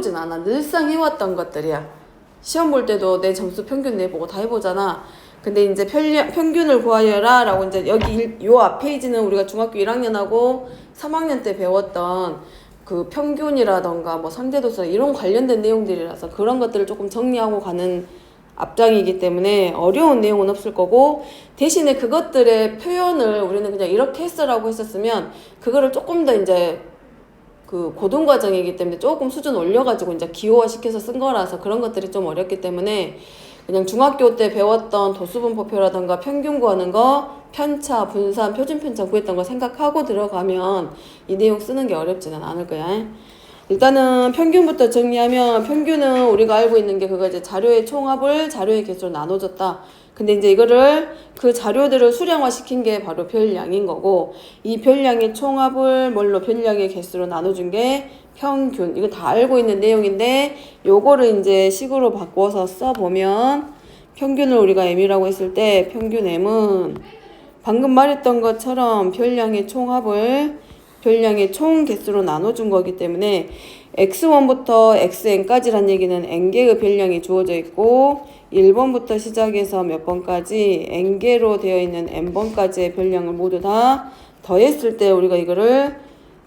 어려우진 않아. 늘상 해왔던 것들이야. 시험 볼 때도 내 점수 평균 내보고 다 해보잖아. 근데 이제 평균을 구하여라 라고 이제 여기 요 앞 페이지는 우리가 중학교 1학년하고 3학년 때 배웠던 그 평균이라던가 뭐 상대도서 이런 관련된 내용들이라서 그런 것들을 조금 정리하고 가는 앞장이기 때문에 어려운 내용은 없을 거고, 대신에 그것들의 표현을 우리는 그냥 이렇게 했어라고 했었으면 그거를 조금 더 이제 그 고등 과정이기 때문에 조금 수준 올려가지고 이제 기호화 시켜서 쓴 거라서 그런 것들이 좀 어렵기 때문에 그냥 중학교 때 배웠던 도수분포표라던가 평균 구하는 거, 편차, 분산, 표준편차 구했던 거 생각하고 들어가면 이 내용 쓰는 게 어렵지는 않을 거야. 일단은 평균부터 정리하면, 평균은 우리가 알고 있는 게 그거 이제 자료의 총합을 자료의 개수로 나눠줬다. 근데 이제 이거를 그 자료들을 수량화 시킨 게 바로 별량인 거고, 이 별량의 총합을 뭘로 별량의 개수로 나눠준 게 평균. 이거 다 알고 있는 내용인데 요거를 이제 식으로 바꿔서 써보면, 평균을 우리가 m이라고 했을 때 평균 m은 방금 말했던 것처럼 별량의 총합을 별량의 총 개수로 나눠준 거기 때문에 x1부터 xn까지란 얘기는 n개의 별량이 주어져 있고 1번부터 시작해서 몇 번까지 n개로 되어 있는 n번까지의 별량을 모두 다 더했을 때 우리가 이거를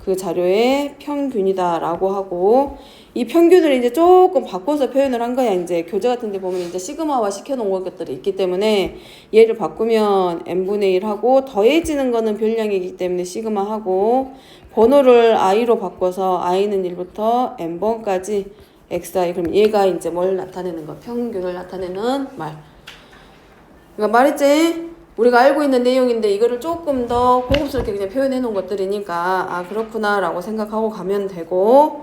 그 자료의 평균이다 라고 하고, 이 평균을 이제 조금 바꿔서 표현을 한 거야. 이제 교재 같은 데 보면 이제 시그마화 시켜놓은 것들이 있기 때문에 얘를 바꾸면 n분의 1 하고, 더해지는 거는 별량이기 때문에 시그마 하고, 번호를 i로 바꿔서 i는 1부터 n번까지 xi. 그럼 얘가 이제 뭘 나타내는 거? 평균을 나타내는 말. 그러니까 말했지? 우리가 알고 있는 내용인데 이거를 조금 더 고급스럽게 그냥 표현해 놓은 것들이니까 아 그렇구나 라고 생각하고 가면 되고,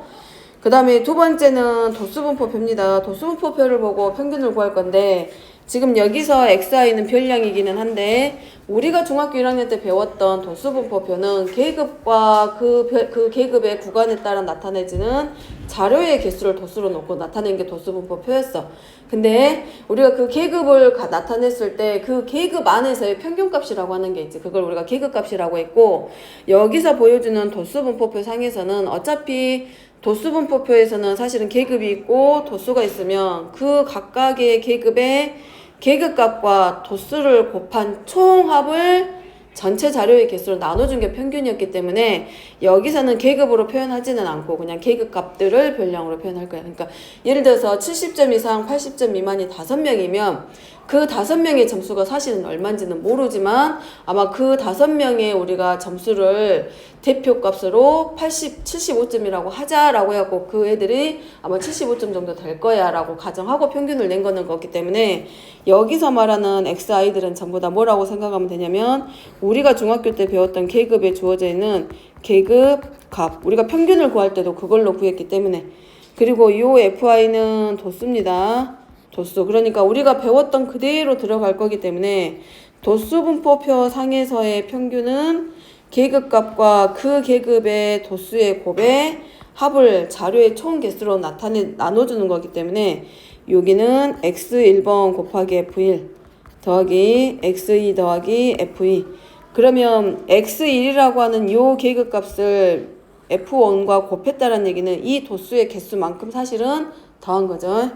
그 다음에 두 번째는 도수분포표입니다. 도수분포표를 보고 평균을 구할 건데, 지금 여기서 xi는 별량이기는 한데 우리가 중학교 1학년 때 배웠던 도수분포표는 계급과 그 계급의 구간에 따라 나타내지는 자료의 개수를 도수로 놓고 나타낸 게 도수분포표였어. 근데 우리가 그 계급을 나타냈을 때 그 계급 안에서의 평균값이라고 하는 게 있지. 그걸 우리가 계급값이라고 했고, 여기서 보여주는 도수분포표 상에서는 어차피 도수분포표에서는 사실은 계급이 있고 도수가 있으면 그 각각의 계급의 계급값과 도수를 곱한 총합을 전체 자료의 개수로 나눠준 게 평균이었기 때문에 여기서는 계급으로 표현하지는 않고 그냥 계급값들을 별량으로 표현할 거야. 그러니까 예를 들어서 70점 이상 80점 미만이 5명이면 그 5명의 점수가 사실은 얼마인지는 모르지만 아마 그 5명의 우리가 점수를 대표값으로 75점이라고 하자라고 해갖고 그 애들이 아마 75점 정도 될 거야 라고 가정하고 평균을 낸 거는 거기 때문에 여기서 말하는 XI들은 전부 다 뭐라고 생각하면 되냐면, 우리가 중학교 때 배웠던 계급에 주어져 있는 계급 값, 우리가 평균을 구할 때도 그걸로 구했기 때문에, 그리고 요 FI는 도수입니다. 도수. 그러니까 우리가 배웠던 그대로 들어갈 거기 때문에 도수분포표 상에서의 평균은 계급값과 그 계급의 도수의 곱의 합을 자료의 총 개수로 나눠주는 거기 때문에 여기는 x1번 곱하기 f1 더하기 x2 더하기 f2. 그러면 x1이라고 하는 요 계급값을 f1과 곱했다는 얘기는 이 도수의 개수만큼 사실은 더한 거죠.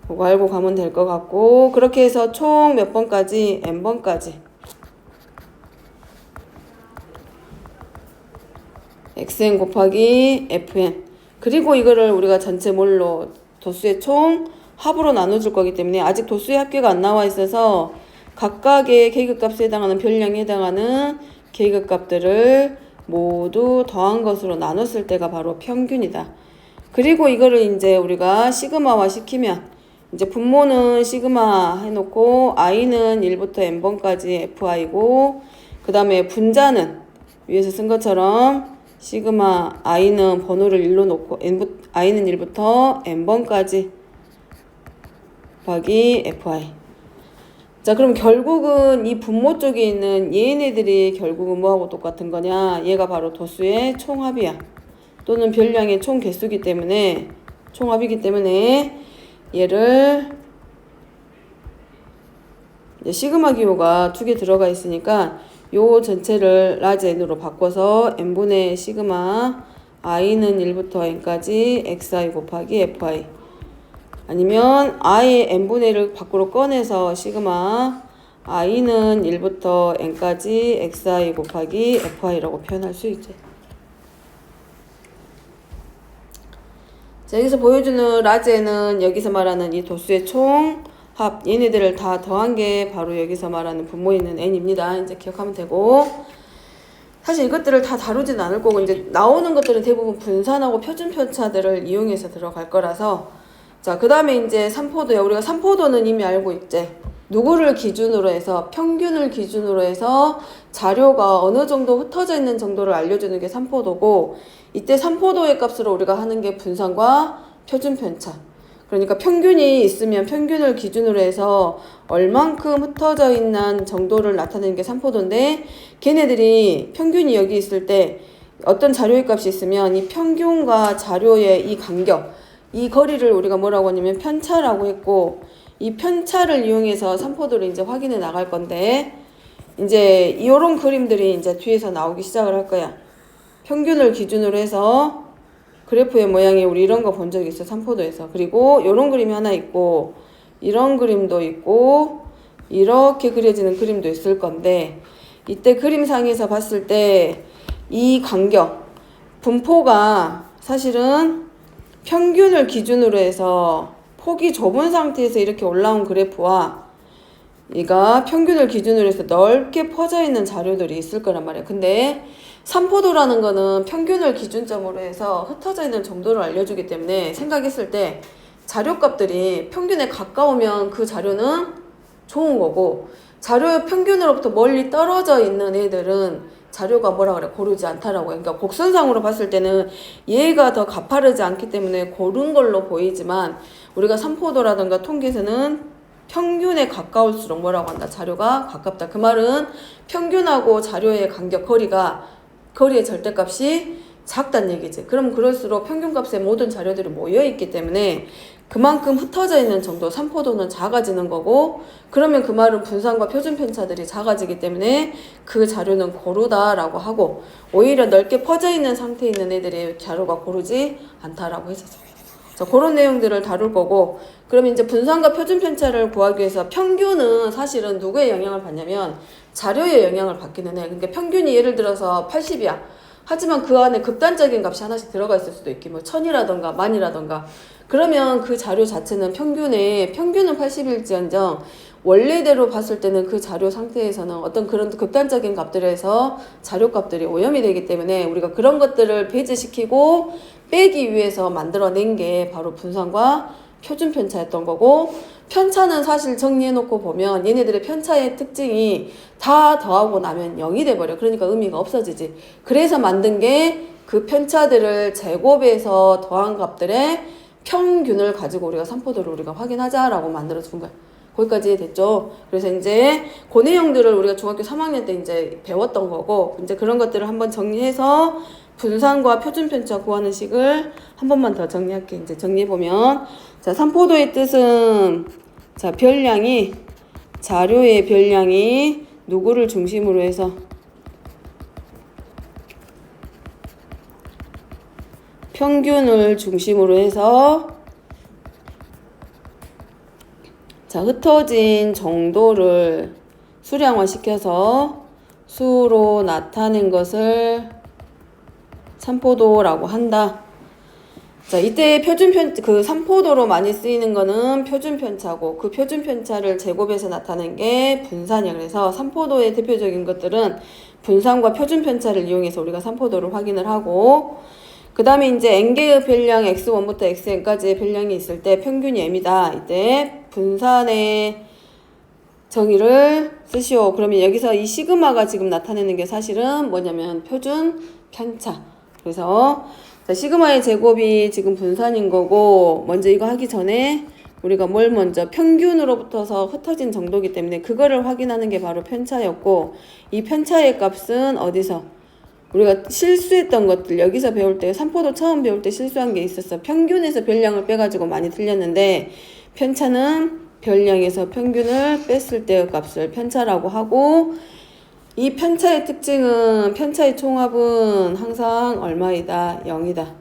그거 알고 가면 될 것 같고, 그렇게 해서 총 몇 번까지? n번까지. xn 곱하기 fn. 그리고 이거를 우리가 전체 뭘로? 도수의 총 합으로 나눠줄 거기 때문에 아직 도수의 합계가 안 나와 있어서 각각의 계급값에 해당하는 별량에 해당하는 계급값들을 모두 더한 것으로 나눴을 때가 바로 평균이다. 그리고 이거를 이제 우리가 시그마화 시키면 이제 분모는 시그마 해놓고 i는 1부터 n번까지 fi고, 그 다음에 분자는 위에서 쓴 것처럼 시그마 i는 번호를 1로 놓고 i는 1부터 n번까지 곱하기 fi. 자, 그럼 결국은 이 분모 쪽에 있는 얘네들이 결국은 뭐하고 똑같은 거냐? 얘가 바로 도수의 총합이야. 또는 별량의 총 개수기 때문에, 총합이기 때문에 얘를 이제 시그마 기호가 2개 들어가 있으니까 요 전체를 라지 n으로 바꿔서 n분의 시그마 i는 1부터 n까지 xi 곱하기 fi. 아니면 i의 n분의 1을 밖으로 꺼내서 시그마 i는 1부터 n까지 xi 곱하기 fi라고 표현할 수 있지. 자, 여기서 보여주는 라지에는 여기서 말하는 이 도수의 총합, 얘네들을 다 더한 게 바로 여기서 말하는 분모에 있는 n입니다. 이제 기억하면 되고, 사실 이것들을 다 다루진 않을 거고, 이제 나오는 것들은 대부분 분산하고 표준 편차들을 이용해서 들어갈 거라서, 자, 그 다음에 이제 삼포도야. 우리가 삼포도는 이미 알고 있지. 누구를 기준으로 해서, 평균을 기준으로 해서 자료가 어느 정도 흩어져 있는 정도를 알려주는 게 삼포도고, 이때 삼포도의 값으로 우리가 하는 게 분산과 표준 편차. 그러니까 평균이 있으면 평균을 기준으로 해서 얼만큼 흩어져 있는 정도를 나타내는 게 삼포도인데, 걔네들이 평균이 여기 있을 때 어떤 자료의 값이 있으면 이 평균과 자료의 이 간격, 이 거리를 우리가 뭐라고 하냐면 편차라고 했고, 이 편차를 이용해서 삼포도를 이제 확인해 나갈 건데, 이제 이런 그림들이 이제 뒤에서 나오기 시작을 할 거야. 평균을 기준으로 해서 그래프의 모양이 우리 이런 거 본 적 있어, 삼포도에서. 그리고 이런 그림이 하나 있고, 이런 그림도 있고, 이렇게 그려지는 그림도 있을 건데, 이때 그림상에서 봤을 때 이 간격, 분포가 사실은 평균을 기준으로 해서 폭이 좁은 상태에서 이렇게 올라온 그래프와 얘가 평균을 기준으로 해서 넓게 퍼져 있는 자료들이 있을 거란 말이야. 근데 삼포도라는 거는 평균을 기준점으로 해서 흩어져 있는 정도를 알려주기 때문에 생각했을 때 자료값들이 평균에 가까우면 그 자료는 좋은 거고, 자료의 평균으로부터 멀리 떨어져 있는 애들은 자료가 뭐라 그래? 고르지 않다라고. 그러니까 곡선상으로 봤을 때는 얘가 더 가파르지 않기 때문에 고른 걸로 보이지만, 우리가 삼포도라든가 통계에서는 평균에 가까울수록 뭐라고 한다? 자료가 가깝다. 그 말은 평균하고 자료의 간격, 거리의 절대값이 작다는 얘기지. 그럼 그럴수록 평균값의 모든 자료들이 모여있기 때문에 그만큼 흩어져 있는 정도, 삼포도는 작아지는 거고, 그러면 그 말은 분산과 표준 편차들이 작아지기 때문에 그 자료는 고르다라고 하고, 오히려 넓게 퍼져 있는 상태에 있는 애들의 자료가 고르지 않다라고 했었어. 자, 그런 내용들을 다룰 거고, 그러면 이제 분산과 표준 편차를 구하기 위해서 평균은 사실은 누구의 영향을 받냐면 자료의 영향을 받기는 해. 그러니까 평균이 예를 들어서 80이야. 하지만 그 안에 극단적인 값이 하나씩 들어가 있을 수도 있기, 뭐 1000이라던가 1000이라던가. 그러면 그 자료 자체는 평균은 80일지언정 원래대로 봤을 때는 그 자료 상태에서는 어떤 그런 극단적인 값들에서 자료 값들이 오염이 되기 때문에 우리가 그런 것들을 배제시키고 빼기 위해서 만들어낸 게 바로 분산과 표준 편차였던 거고, 편차는 사실 정리해놓고 보면 얘네들의 편차의 특징이 다 더하고 나면 0이 돼버려. 그러니까 의미가 없어지지. 그래서 만든 게 그 편차들을 제곱해서 더한 값들의 평균을 가지고 우리가 삼포도를 우리가 확인하자라고 만들어준 거야. 거기까지 됐죠? 그래서 이제 그 내용들을 우리가 중학교 3학년 때 이제 배웠던 거고, 이제 그런 것들을 한번 정리해서 분산과 표준 편차 구하는 식을 한 번만 더 정리할게. 이제 정리해보면, 자, 삼포도의 뜻은, 자, 자료의 별량이 누구를 중심으로 해서 평균을 중심으로 해서, 자, 흩어진 정도를 수량화시켜서 수로 나타낸 것을 삼포도라고 한다. 자, 이때 그 삼포도로 많이 쓰이는 거는 표준 편차고, 그 표준 편차를 제곱해서 나타낸 게 분산이야. 그래서 삼포도의 대표적인 것들은 분산과 표준 편차를 이용해서 우리가 삼포도를 확인을 하고, 그 다음에 이제 n개의 별량 x1부터 xn까지의 별량이 있을 때 평균이 m이다. 이때 분산의 정의를 쓰시오. 그러면 여기서 이 시그마가 지금 나타내는 게 사실은 뭐냐면 표준 편차. 그래서 자, 시그마의 제곱이 지금 분산인 거고, 먼저 이거 하기 전에 우리가 뭘 먼저 평균으로부터서 흩어진 정도이기 때문에 그거를 확인하는 게 바로 편차였고, 이 편차의 값은 어디서? 우리가 실수했던 것들, 여기서 배울 때, 삼포도 처음 배울 때 실수한 게 있었어. 평균에서 별량을 빼가지고 많이 틀렸는데, 편차는 별량에서 평균을 뺐을 때의 값을 편차라고 하고, 이 편차의 특징은 편차의 총합은 항상 얼마이다? 0이다.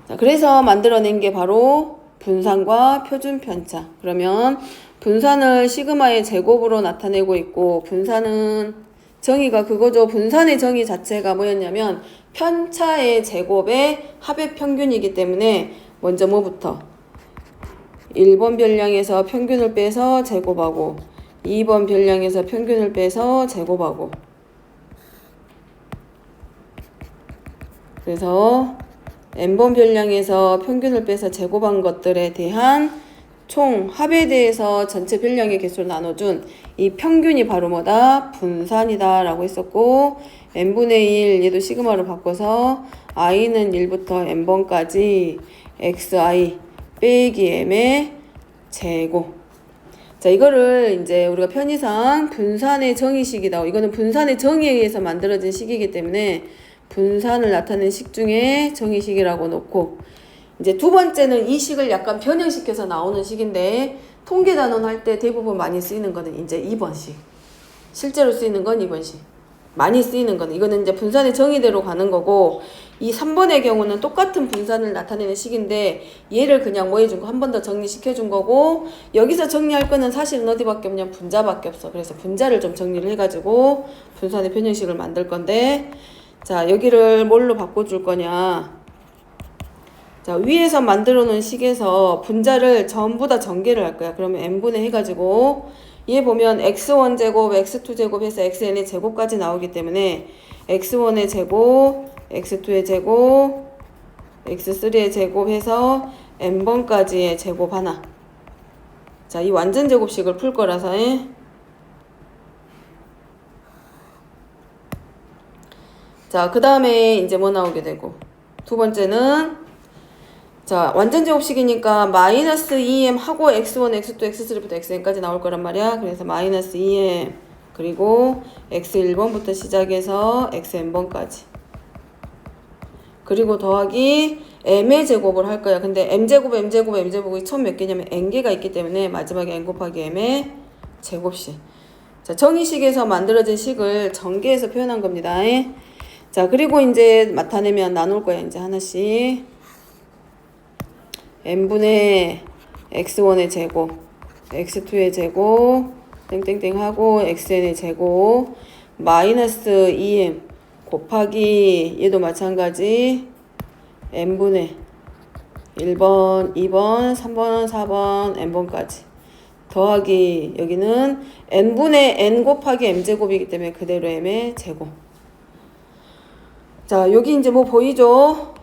자, 그래서 만들어낸 게 바로 분산과 표준 편차. 그러면 분산을 시그마의 제곱으로 나타내고 있고, 분산은 정의가 그거죠. 분산의 정의 자체가 뭐였냐면 편차의 제곱의 합의 평균이기 때문에 먼저 뭐부터? 1번 별량에서 평균을 빼서 제곱하고 2번 별량에서 평균을 빼서 제곱하고, 그래서 n번 별량에서 평균을 빼서 제곱한 것들에 대한 총 합에 대해서 전체 별량의 개수를 나눠준 이 평균이 바로 뭐다? 분산이다 라고 했었고, n분의 1 얘도 시그마로 바꿔서 i는 1부터 n번까지 xi 빼기 m의 제곱. 자, 이거를 이제 우리가 편의상 분산의 정의식이다. 이거는 분산의 정의에 의해서 만들어진 식이기 때문에 분산을 나타내는 식 중에 정의식이라고 놓고, 이제 두 번째는 이 식을 약간 변형시켜서 나오는 식인데, 통계단원 할 때 대부분 많이 쓰이는 거는 이제 2번식. 실제로 쓰이는 건 2번식. 많이 쓰이는 거는 이거는 이제 분산의 정의대로 가는 거고, 이 3번의 경우는 똑같은 분산을 나타내는 식인데 얘를 그냥 뭐 해준 거 한 번 더 정리시켜 준 거고, 여기서 정리할 거는 사실은 어디밖에 없냐? 분자밖에 없어. 그래서 분자를 좀 정리를 해가지고 분산의 변형식을 만들 건데, 자, 여기를 뭘로 바꿔줄 거냐? 자, 위에서 만들어 놓은 식에서 분자를 전부 다 전개를 할 거야. 그러면 n분의 해가지고 얘 보면 x1 제곱, x2 제곱 해서 xn의 제곱까지 나오기 때문에 x1의 제곱, x2의 제곱, x3의 제곱 해서 n번까지의 제곱 하나. 자, 이 완전 제곱식을 풀 거라서 자, 그 다음에 이제 뭐 나오게 되고, 두 번째는 자, 완전 제곱식이니까 마이너스 2m 하고 x1, x2, x3부터 xn까지 나올 거란 말이야. 그래서 마이너스 2m 그리고 x1번부터 시작해서 xn번까지, 그리고 더하기 m의 제곱을 할 거야. 근데 m제곱, m제곱, m제곱이 총 몇 개냐면 n개가 있기 때문에 마지막에 n 곱하기 m의 제곱식. 자, 정의식에서 만들어진 식을 전개해서 표현한 겁니다. 자, 그리고 이제 나타내면 나눌 거야. 이제 하나씩. n분의 x1의 제곱, x2의 제곱, 땡땡땡 하고 xn의 제곱, 마이너스 2m 곱하기 얘도 마찬가지 n분의 1번, 2번, 3번, 4번, n번까지 더하기 여기는 n분의 n 곱하기 m제곱이기 때문에 그대로 m의 제곱. 자, 여기 이제 뭐 보이죠?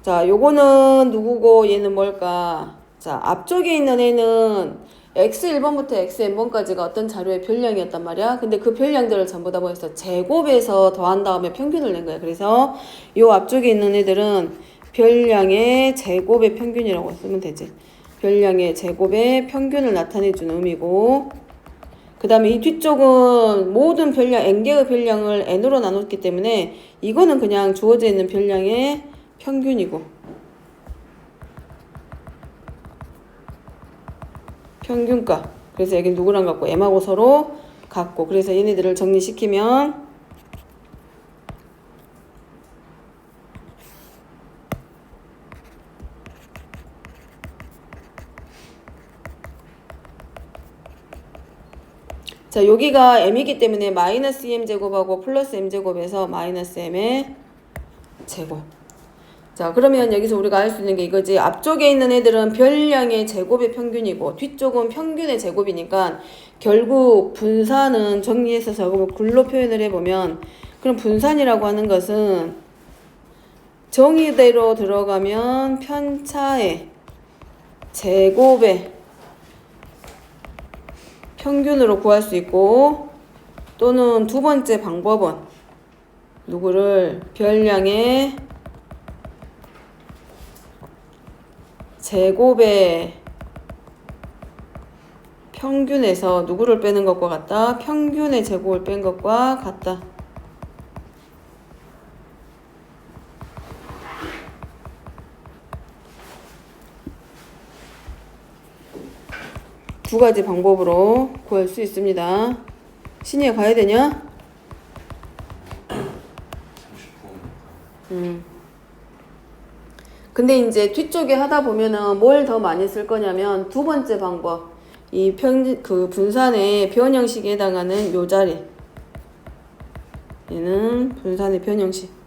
자, 요거는 누구고 얘는 뭘까? 자, 앞쪽에 있는 애는 x1번부터 xn번까지가 어떤 자료의 별량이었단 말이야. 근데 그 별량들을 전부 다 뭐했어? 제곱해서 더한 다음에 평균을 낸 거야. 그래서 요 앞쪽에 있는 애들은 별량의 제곱의 평균이라고 쓰면 되지. 별량의 제곱의 평균을 나타내주는 의미고, 그 다음에 이 뒤쪽은 모든 별량, n개의 별량을 n으로 나눴기 때문에 이거는 그냥 주어져 있는 별량의 평균이고, 평균가. 그래서 여기 누구랑 같고 m하고 서로 같고, 그래서 얘네들을 정리시키면 자, 여기가 m이기 때문에 마이너스 2m제곱하고 플러스 m제곱에서 마이너스 m의 제곱. 자, 그러면 여기서 우리가 알 수 있는 게 이거지. 앞쪽에 있는 애들은 별량의 제곱의 평균이고 뒤쪽은 평균의 제곱이니까 결국 분산은 정리해서 저거 글로 표현을 해보면, 그럼 분산이라고 하는 것은 정의대로 들어가면 편차의 제곱의 평균으로 구할 수 있고, 또는 두 번째 방법은 누구를 별량의 제곱의 평균에서 누구를 빼는 것과 같다? 평균의 제곱을 뺀 것과 같다. 두 가지 방법으로 구할 수 있습니다. 신이야 가야 되냐? 30분. 근데 이제 뒤쪽에 하다 보면은 뭘 더 많이 쓸 거냐면 두 번째 방법. 이 분산의 변형식에 해당하는 요 자리. 얘는 분산의 변형식.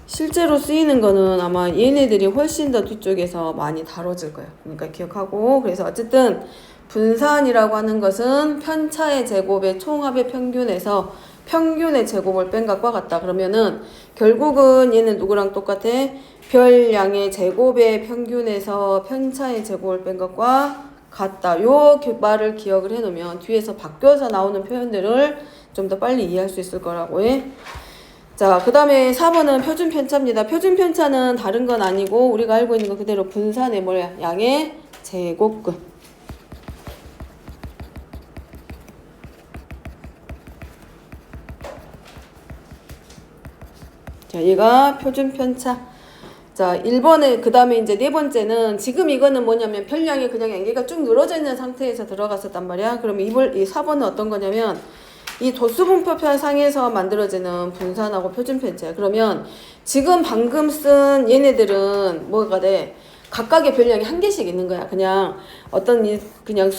실제로 쓰이는 거는 아마 얘네들이 훨씬 더 뒤쪽에서 많이 다뤄질 거예요. 그러니까 기억하고. 그래서 어쨌든 분산이라고 하는 것은 편차의 제곱의 총합의 평균에서 평균의 제곱을 뺀 것과 같다. 그러면은 결국은 얘는 누구랑 똑같아? 별량의 제곱의 평균에서 편차의 제곱을 뺀 것과 같다. 요 말을 기억을 해놓으면 뒤에서 바뀌어서 나오는 표현들을 좀 더 빨리 이해할 수 있을 거라고 해. 자, 그 다음에 4번은 표준 편차입니다. 표준 편차는 다른 건 아니고 우리가 알고 있는 거 그대로 분산의 뭐야? 양의 제곱근. 자, 얘가 표준 편차. 자, 1번에 그 다음에 이제 네 번째는 지금 이거는 뭐냐면 별량이 그냥 N개가 쭉 늘어져 있는 상태에서 들어갔었단 말이야. 그러면 이 4번은 어떤 거냐면 이 도수분포표 상에서 만들어지는 분산하고 표준 편차야. 그러면 지금 방금 쓴 얘네들은 뭐가 돼? 각각의 별량이 한 개씩 있는 거야. 그냥 어떤 그냥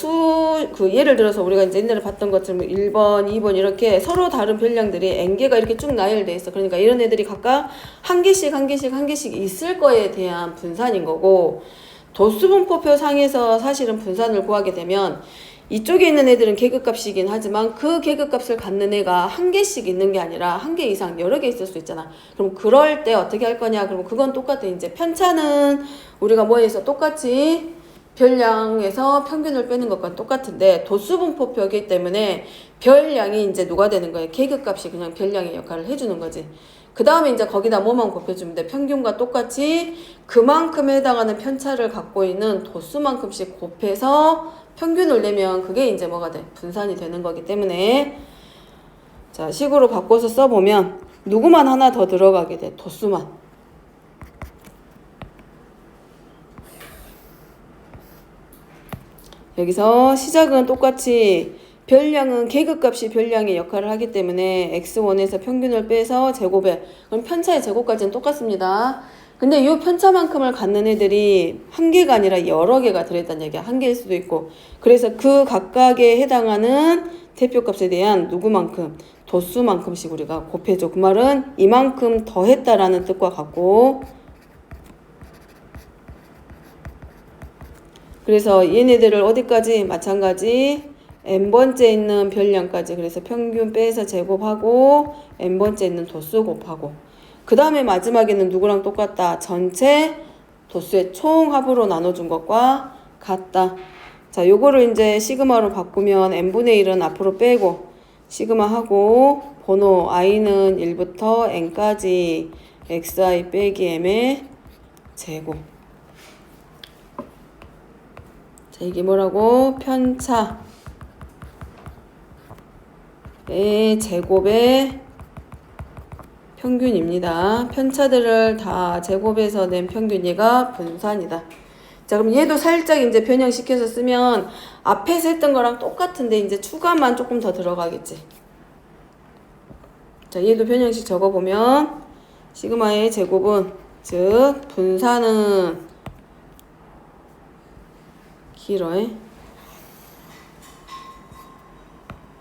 예를 들어서 우리가 이제 옛날에 봤던 것처럼 1번, 2번 이렇게 서로 다른 별량들이 N개가 이렇게 쭉 나열돼 있어. 그러니까 이런 애들이 각각 한 개씩 있을 거에 대한 분산인 거고, 도수분포표 상에서 사실은 분산을 구하게 되면 이쪽에 있는 애들은 계급값이긴 하지만 그 계급값을 갖는 애가 한 개씩 있는 게 아니라 한 개 이상 여러 개 있을 수 있잖아. 그럼 그럴 때 어떻게 할 거냐? 그럼 그건 똑같아. 이제 편차는 우리가 뭐에서 똑같이 별량에서 평균을 빼는 것과 똑같은데 도수분포표이기 때문에 별량이 이제 누가 되는 거예요? 계급값이 그냥 별량의 역할을 해주는 거지. 그 다음에 이제 거기다 뭐만 곱해주면 돼? 평균과 똑같이 그만큼에 해당하는 편차를 갖고 있는 도수만큼씩 곱해서 평균을 내면 그게 이제 뭐가 돼? 분산이 되는 거기 때문에 자, 식으로 바꿔서 써보면 누구만 하나 더 들어가게 돼? 도수만. 여기서 시작은 똑같이 별량은 계급값이 별량의 역할을 하기 때문에 x1에서 평균을 빼서 제곱해. 그럼 편차의 제곱까지는 똑같습니다. 근데 이 편차만큼을 갖는 애들이 한 개가 아니라 여러 개가 들어있다는 얘기야. 한 개일 수도 있고. 그래서 그 각각에 해당하는 대표값에 대한 누구만큼, 도수만큼씩 우리가 곱해줘. 그 말은 이만큼 더했다라는 뜻과 같고, 그래서 얘네들을 어디까지? 마찬가지 n번째 있는 별량까지. 그래서 평균 빼서 제곱하고 n번째 있는 도수 곱하고, 그 다음에 마지막에는 누구랑 똑같다? 전체 도수의 총합으로 나눠준 것과 같다. 자, 요거를 이제 시그마로 바꾸면 n분의 1은 앞으로 빼고 시그마 하고 번호 i는 1부터 n까지 xi 빼기 m의 제곱. 자, 이게 뭐라고? 편차의 제곱의 평균입니다. 편차들을 다 제곱해서 낸 평균, 얘가 분산이다. 자, 그럼 얘도 살짝 이제 변형시켜서 쓰면 앞에서 했던 거랑 똑같은데 이제 추가만 조금 더 들어가겠지. 자, 얘도 변형식 적어보면 시그마의 제곱은, 즉 분산은 길어요.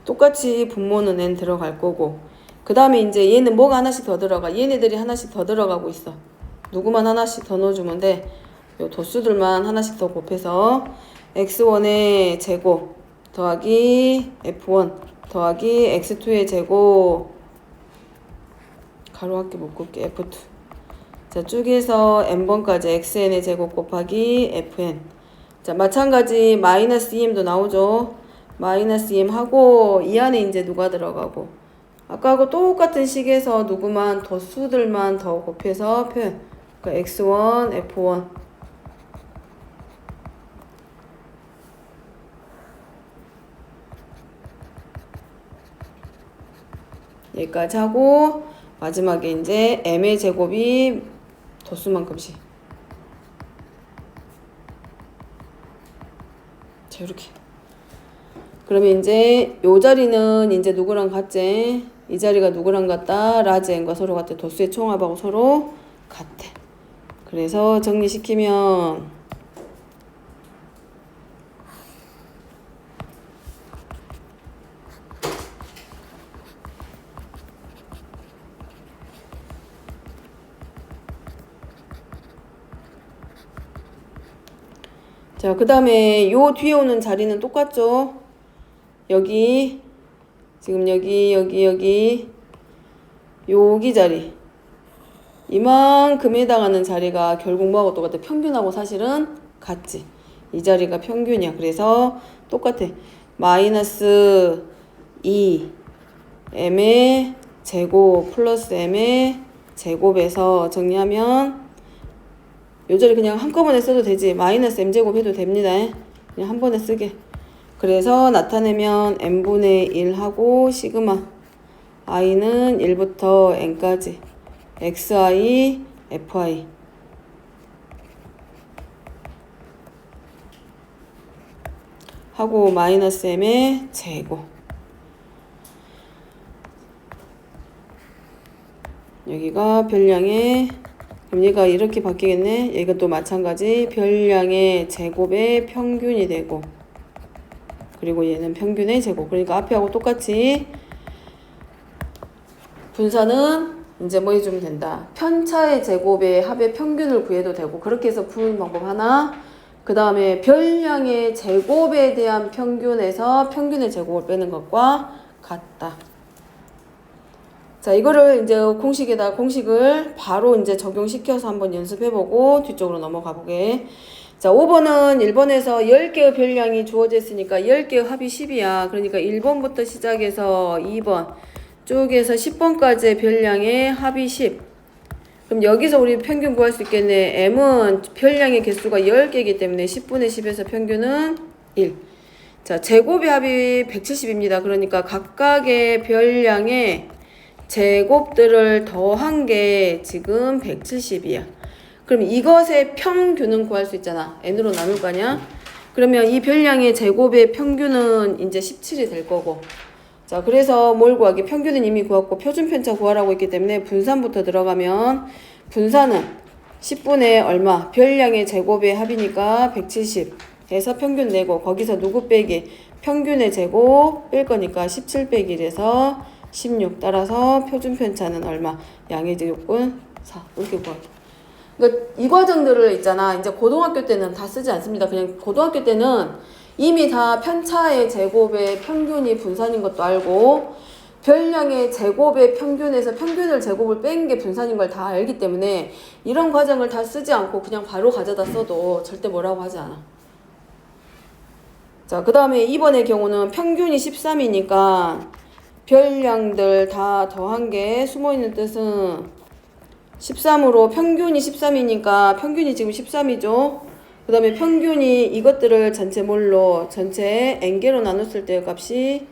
똑같이 분모는 n 들어갈 거고, 그 다음에 이제 얘는 뭐가 하나씩 더 들어가. 얘네들이 하나씩 더 들어가고 있어. 누구만 하나씩 더 넣어주면 돼. 요 도수들만 하나씩 더 곱해서 x1의 제곱 더하기 f1 더하기 x2의 제곱 가로 할게 묶을게 f2. 자, 쭉에서 n번까지 xn의 제곱 곱하기 fn. 자, 마찬가지 마이너스 2m도 나오죠. 마이너스 2m 하고 이 안에 이제 누가 들어가고, 아까하고 똑같은 식에서 누구만 도수들만 더 곱해서 표현. 그러니까 x1, f1. 여기까지 하고 마지막에 이제 m의 제곱이 도수만큼씩. 이렇게. 그러면 이제 요 자리는 이제 누구랑 같지? 이 자리가 누구랑 같다? 라지 n과 서로 같아. 도수의 총합하고 서로 같아. 그래서 정리시키면 자, 그 다음에 요 뒤에 오는 자리는 똑같죠? 여기, 지금 여기, 여기 자리. 이만큼에 해당하는 자리가 결국 뭐하고 똑같아? 평균하고 사실은 같지. 이 자리가 평균이야. 그래서 똑같아. 마이너스 2m의 제곱 플러스 m의 제곱에서 정리하면 요 자리 그냥 한꺼번에 써도 되지. 마이너스 m제곱 해도 됩니다. 그냥 한 번에 쓰게. 그래서 나타내면 n분의 1 하고 시그마 i는 1부터 n까지 xi, fi 하고 마이너스 m의 제곱 여기가 별량의 그럼 얘가 이렇게 바뀌겠네. 얘가 또 마찬가지 별량의 제곱의 평균이 되고 그리고 얘는 평균의 제곱. 그러니까 앞에 하고 똑같이 분사는 이제 뭐 해주면 된다. 편차의 제곱의 합의 평균을 구해도 되고 그렇게 해서 푸는 방법 하나. 그 다음에 별량의 제곱에 대한 평균에서 평균의 제곱을 빼는 것과 같다. 자, 이거를 이제 공식을 바로 이제 적용시켜서 한번 연습해보고 뒤쪽으로 넘어가 보게. 자, 5번은 1번에서 10개의 별량이 주어져 있으니까 10개의 합이 10이야. 그러니까 1번부터 시작해서 2번 쭉에서 10번까지의 별량의 합이 10. 그럼 여기서 우리 평균 구할 수 있겠네. m은 별량의 개수가 10개이기 때문에 10분의 10에서 평균은 1. 자, 제곱의 합이 170입니다. 그러니까 각각의 별량의 제곱들을 더한 게 지금 170이야. 그럼 이것의 평균은 구할 수 있잖아. n으로 나눌 거 아니야? 그러면 이 별량의 제곱의 평균은 이제 17이 될 거고. 자, 그래서 뭘 구하기? 평균은 이미 구했고 표준 편차 구하라고 했기 때문에 분산부터 들어가면 분산은 10분의 얼마? 별량의 제곱의 합이니까 170 해서 평균 내고 거기서 누구 빼기? 평균의 제곱 뺄 거니까 17 빼기 1에서 16 따라서 표준 편차는 얼마? 양의 제곱은 4 이렇게 구하기. 그러니까 이 과정들을 있잖아. 이제 고등학교 때는 다 쓰지 않습니다. 그냥 고등학교 때는 이미 다 편차의 제곱의 평균이 분산인 것도 알고 별량의 제곱의 평균에서 평균을 제곱을 뺀 게 분산인 걸 다 알기 때문에 이런 과정을 다 쓰지 않고 그냥 바로 가져다 써도 절대 뭐라고 하지 않아. 자, 그 다음에 2번의 경우는 평균이 13이니까 별량들 다 더한 게 숨어있는 뜻은 13으로 평균이 13이니까 평균이 지금 13이죠. 그 다음에 평균이 이것들을 전체 뭘로 전체 n개로 나눴을 때 값이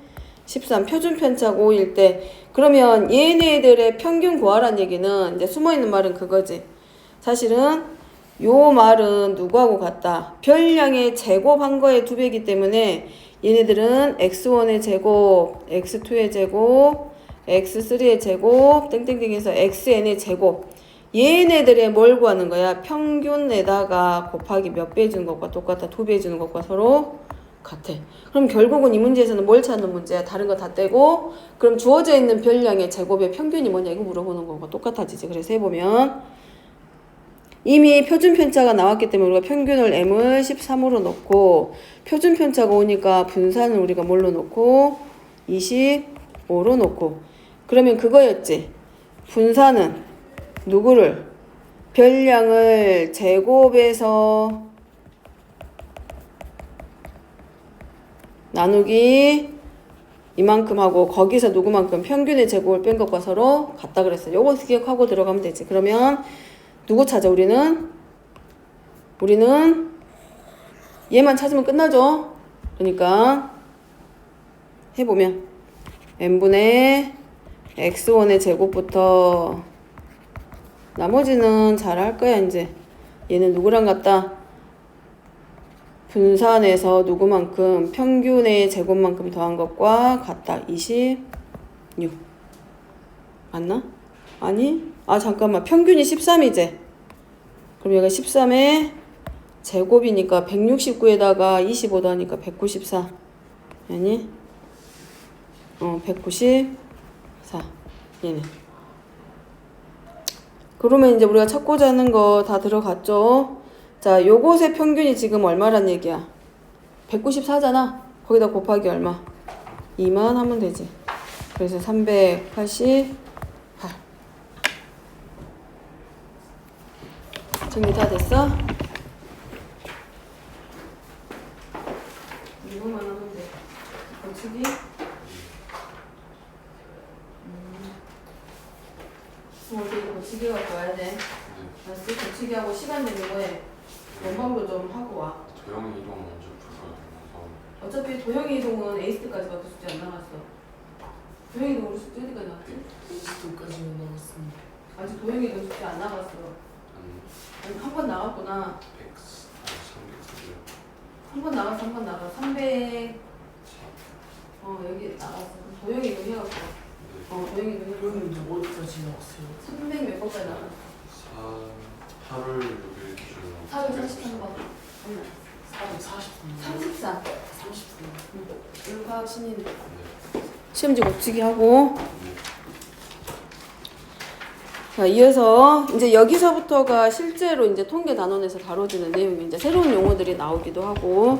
13 표준 편차가 5일 때 그러면 얘네들의 평균 구하란 얘기는 이제 숨어있는 말은 그거지. 사실은 요 말은 누구하고 같다. 별량의 제곱한 거의 2배이기 때문에 얘네들은 x1의 제곱, x2의 제곱, x3의 제곱 땡땡땡 해서 xn의 제곱 얘네들의 뭘 구하는 거야? 평균에다가 곱하기 몇 배 해주는 것과 똑같아. 2배 해주는 것과 서로 같아. 그럼 결국은 이 문제에서는 뭘 찾는 문제야? 다른 거 다 떼고 그럼 주어져 있는 별량의 제곱의 평균이 뭐냐 이거 물어보는 거과 똑같아지지. 그래서 해보면 이미 표준 편차가 나왔기 때문에 우리가 평균을 m을 13으로 놓고 표준 편차가 오니까 분산을 우리가 뭘로 놓고 25로 놓고 그러면 그거였지. 분산은 누구를? 별량을 제곱해서 나누기 이만큼 하고 거기서 누구만큼 평균의 제곱을 뺀 것과 서로 같다 그랬어. 요거 기억하고 들어가면 되지. 그러면 누구 찾아? 우리는 얘만 찾으면 끝나죠. 그러니까 해보면 n분의 x1의 제곱부터 나머지는 잘 할 거야. 이제 얘는 누구랑 같다? 분산해서 누구만큼 평균의 제곱만큼 더한 것과 같다. 26 맞나? 아니? 아 잠깐만 평균이 13이제 그럼 얘가 13의 제곱이니까 169에다가 25 더하니까 194 아니? 194 얘네 그러면 이제 우리가 찾고자 하는 거 다 들어갔죠? 자, 요것의 평균이 지금 얼마란 얘기야? 194잖아. 거기다 곱하기 얼마? 2만 하면 되지. 그래서 388. 정리 다 됐어? 이거만 하면 돼. 고치기. 이거 고치기 갖고 와야 돼. 알았어? 고치기하고 시간 되는 거에 원방도 좀 하고 와. 도형 이동 먼저 풀어야 되나서. 어차피 도형 이동은 에이스트까지밖에 숙제 안 나갔어. 도형 이동으로 숙제 어디까지 나갔지? 에이스트까지는 나왔습니다. 아직 도형 이동 숙제 안 나갔어. 한 번 나갔구나. 100, 한 번 나갔어, 한 번 나가. 300. 여기 나갔어. 도형 이동 해갖고. 도형 이동 해갖고. 그러면 어디까지 나왔어요? 300 몇 번까지 나갔어. 8월 6일 기준으로 443번. 443. 34. 33. 일과학 신인. 네. 시험지 고치기 하고. 자, 이어서 이제 여기서부터가 실제로 이제 통계 단원에서 다뤄지는 내용이 이제 새로운 용어들이 나오기도 하고.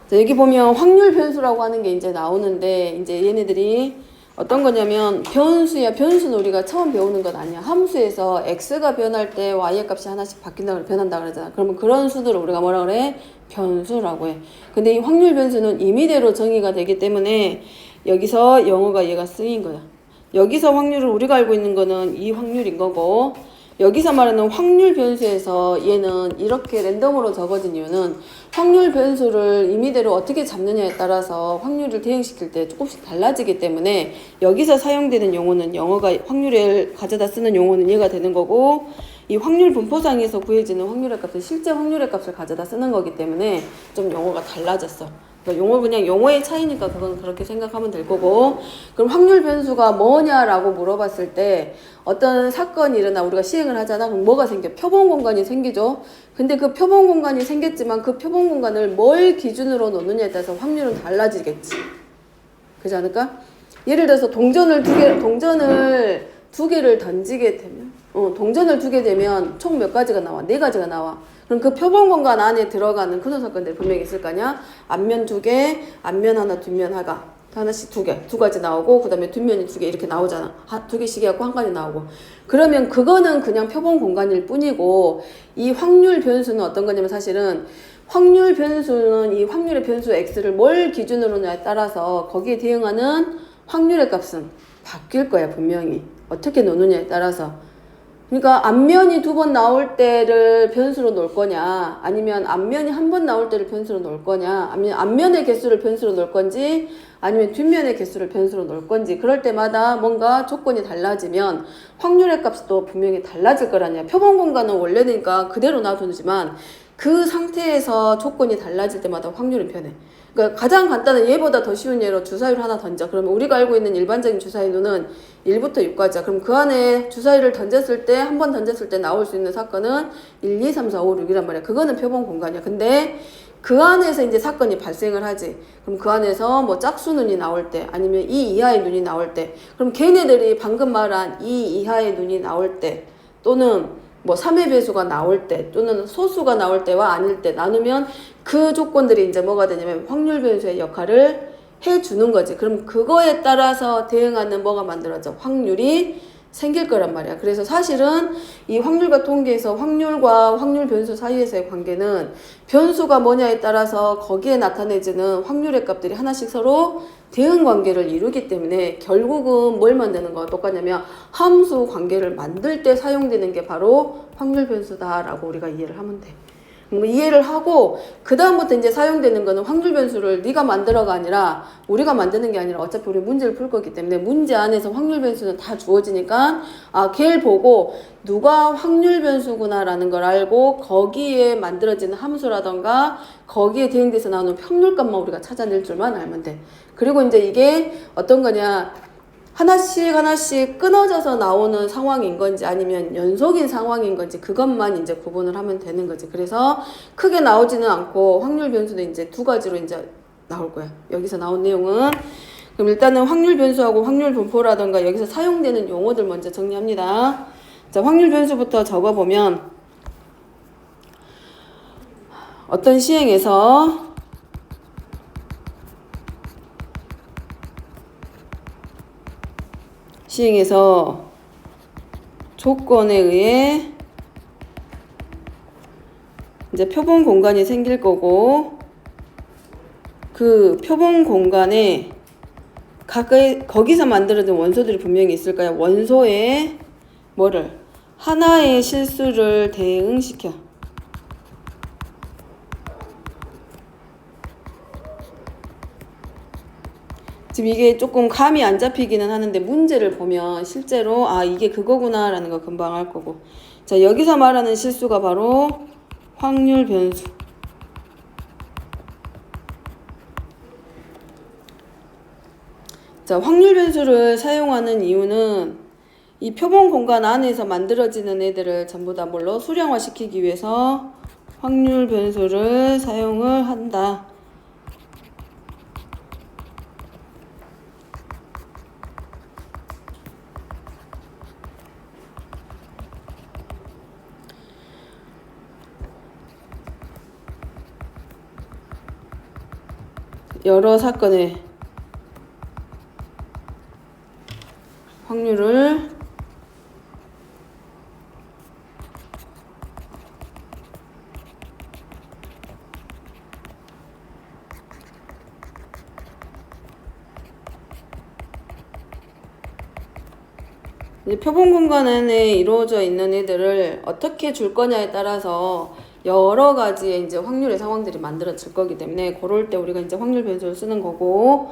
자, 여기 보면 확률 변수라고 하는 게 이제 나오는데 이제 얘네들이 어떤 거냐면 변수야. 변수는 우리가 처음 배우는 건 아니야. 함수에서 x가 변할 때 y의 값이 하나씩 바뀐다 변한다 그러잖아. 그러면 그런 수들을 우리가 뭐라 그래? 변수라고 해. 근데 이 확률 변수는 임의대로 정의가 되기 때문에 여기서 영어가 얘가 쓰인 거야. 여기서 확률을 우리가 알고 있는 거는 이 확률인 거고 여기서 말하는 확률 변수에서 얘는 이렇게 랜덤으로 적어진 이유는 확률 변수를 임의대로 어떻게 잡느냐에 따라서 확률을 대응시킬 때 조금씩 달라지기 때문에 여기서 사용되는 용어는 영어가 확률을 가져다 쓰는 용어는 얘가 되는 거고 이 확률 분포상에서 구해지는 확률의 값은 실제 확률의 값을 가져다 쓰는 거기 때문에 좀 용어가 달라졌어. 그러니까 용어 그냥 용어의 차이니까 그건 그렇게 생각하면 될 거고 그럼 확률 변수가 뭐냐라고 물어봤을 때 어떤 사건이 일어나 우리가 시행을 하잖아. 그럼 뭐가 생겨? 표본 공간이 생기죠. 근데 그 표본 공간이 생겼지만 그 표본 공간을 뭘 기준으로 놓느냐에 따라서 확률은 달라지겠지. 그렇지 않을까? 예를 들어서 동전을 두 개를 던지게 되면 동전을 두게 되면 총 몇 가지가 나와? 4가지가 나와. 그럼 그 표본 공간 안에 들어가는 그런 사건들이 분명히 있을 거 아니야? 앞면 2개, 앞면 하나, 뒷면 하나씩 2개, 2가지 나오고, 그 다음에 뒷면이 2개 이렇게 나오잖아. 2개씩 해갖고 한 가지 나오고. 그러면 그거는 그냥 표본 공간일 뿐이고, 이 확률 변수는 어떤 거냐면 사실은 확률 변수는 이 확률의 변수 x를 뭘 기준으로냐에 따라서 거기에 대응하는 확률의 값은 바뀔 거야, 분명히. 어떻게 놓느냐에 따라서. 그러니까 앞면이 2번 나올 때를 변수로 놓을 거냐 아니면 앞면이 한 번 나올 때를 변수로 놓을 거냐 아니면 앞면의 개수를 변수로 놓을 건지 아니면 뒷면의 개수를 변수로 놓을 건지 그럴 때마다 뭔가 조건이 달라지면 확률의 값도 분명히 달라질 거라냐. 표본 공간은 원래니까 그대로 놔두지만 그 상태에서 조건이 달라질 때마다 확률은 변해. 그러니까 가장 간단한 얘보다 더 쉬운 예로 주사위를 하나 던져. 그러면 우리가 알고 있는 일반적인 주사위로는 1부터 6까지야. 그럼 그 안에 주사위를 던졌을 때, 한 번 던졌을 때 나올 수 있는 사건은 1, 2, 3, 4, 5, 6이란 말이야. 그거는 표본 공간이야. 근데 그 안에서 이제 사건이 발생을 하지. 그럼 그 안에서 뭐 짝수 눈이 나올 때, 아니면 이 이하의 눈이 나올 때, 그럼 걔네들이 방금 말한 이 이하의 눈이 나올 때, 또는 뭐 3의 배수가 나올 때 또는 소수가 나올 때와 아닐 때 나누면 그 조건들이 이제 뭐가 되냐면 확률 변수의 역할을 해주는 거지. 그럼 그거에 따라서 대응하는 뭐가 만들어져? 확률이 생길 거란 말이야. 그래서 사실은 이 확률과 통계에서 확률과 확률 변수 사이에서의 관계는 변수가 뭐냐에 따라서 거기에 나타내지는 확률의 값들이 하나씩 서로 대응 관계를 이루기 때문에 결국은 뭘 만드는 거와 똑같냐면 함수 관계를 만들 때 사용되는 게 바로 확률 변수다라고 우리가 이해를 하면 돼. 뭐 이해를 하고 그 다음부터 이제 사용되는 거는 확률 변수를 네가 만들어가 아니라 우리가 만드는 게 아니라 어차피 우리 문제를 풀 거기 때문에 문제 안에서 확률 변수는 다 주어지니까 아 걔를 보고 누가 확률 변수구나라는 걸 알고 거기에 만들어지는 함수라던가 거기에 대응돼서 나오는 확률값만 우리가 찾아낼 줄만 알면 돼. 그리고 이제 이게 어떤 거냐, 하나씩 하나씩 끊어져서 나오는 상황인 건지 아니면 연속인 상황인 건지 그것만 이제 구분을 하면 되는 거지. 그래서 크게 나오지는 않고 확률 변수는 이제 두 가지로 이제 나올 거야. 여기서 나온 내용은. 그럼 일단은 확률 변수하고 확률 분포라던가 여기서 사용되는 용어들 먼저 정리합니다. 자, 확률 변수부터 적어보면 어떤 시행에서 조건에 의해 이제 표본 공간이 생길 거고 그 표본 공간에 각각 거기서 만들어진 원소들이 분명히 있을 거야. 원소에 뭐를 하나의 실수를 대응시켜. 지금 이게 조금 감이 안 잡히기는 하는데 문제를 보면 실제로 아 이게 그거구나 라는 거 금방 알 거고. 자, 여기서 말하는 실수가 바로 확률 변수. 자, 확률 변수를 사용하는 이유는 이 표본 공간 안에서 만들어지는 애들을 전부 다 뭘로 수량화 시키기 위해서 확률 변수를 사용을 한다. 여러 사건의 확률을 이제 표본 공간 안에 이루어져 있는 애들을 어떻게 줄 거냐에 따라서 여러 가지의 이제 확률의 상황들이 만들어질 거기 때문에 그럴 때 우리가 이제 확률 변수를 쓰는 거고,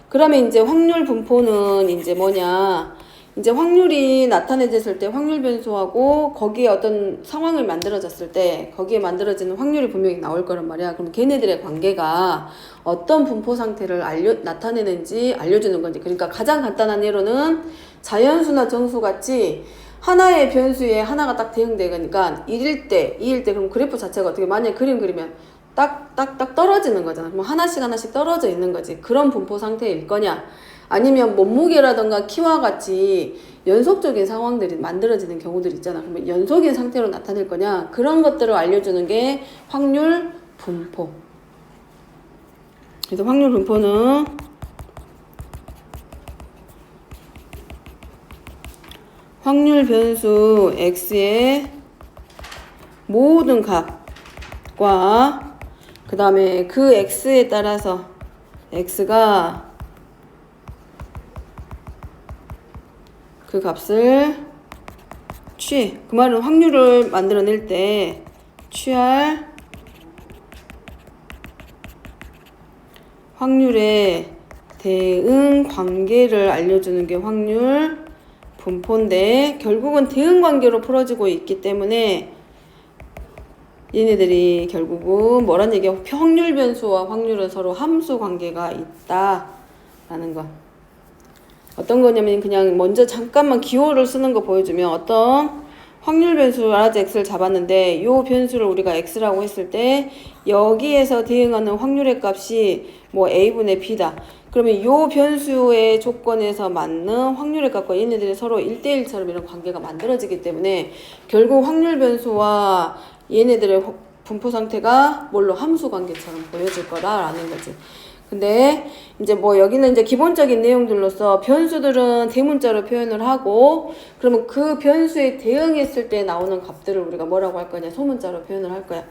그러면 이제 확률 분포는 이제 뭐냐, 이제 확률이 나타내졌을 때 확률 변수하고 거기에 어떤 상황을 만들어졌을 때 거기에 만들어지는 확률이 분명히 나올 거란 말이야. 그럼 걔네들의 관계가 어떤 분포 상태를 나타내는지 알려주는 건지. 그러니까 가장 간단한 예로는 자연수나 정수 같이 하나의 변수에 하나가 딱 대응되니까 1일 때, 2일 때 그럼 그래프 자체가 어떻게 만약에 그림 그리면 딱 떨어지는 거잖아. 그럼 하나씩 떨어져 있는 거지. 그런 분포 상태일 거냐, 아니면 몸무게라던가 키와 같이 연속적인 상황들이 만들어지는 경우들이 있잖아. 그러면 연속인 상태로 나타낼 거냐, 그런 것들을 알려주는 게 확률 분포. 그래서 확률 분포는 확률 변수 x의 모든 값과 그 다음에 그 x에 따라서 x가 그 값을 그 말은 확률을 만들어낼 때 취할 확률의 대응 관계를 알려주는 게 확률 분포인데, 결국은 대응 관계로 풀어지고 있기 때문에 얘네들이 결국은 뭐란 얘기야? 확률 변수와 확률은 서로 함수 관계가 있다라는 거. 어떤 거냐면 그냥 먼저 잠깐만 기호를 쓰는 거 보여주면, 어떤 확률 변수 라지 x를 잡았는데 요 변수를 우리가 x라고 했을 때 여기에서 대응하는 확률의 값이 뭐 a분의 b다. 그러면 요 변수의 조건에서 맞는 확률의 값과 얘네들이 서로 1대1처럼 이런 관계가 만들어지기 때문에 결국 확률 변수와 얘네들의 분포 상태가 뭘로 함수 관계처럼 보여질 거라라는 거지. 근데 이제 뭐 여기는 이제 기본적인 내용들로서 변수들은 대문자로 표현을 하고, 그러면 그 변수에 대응했을 때 나오는 값들을 우리가 뭐라고 할 거냐, 소문자로 표현을 할 거야.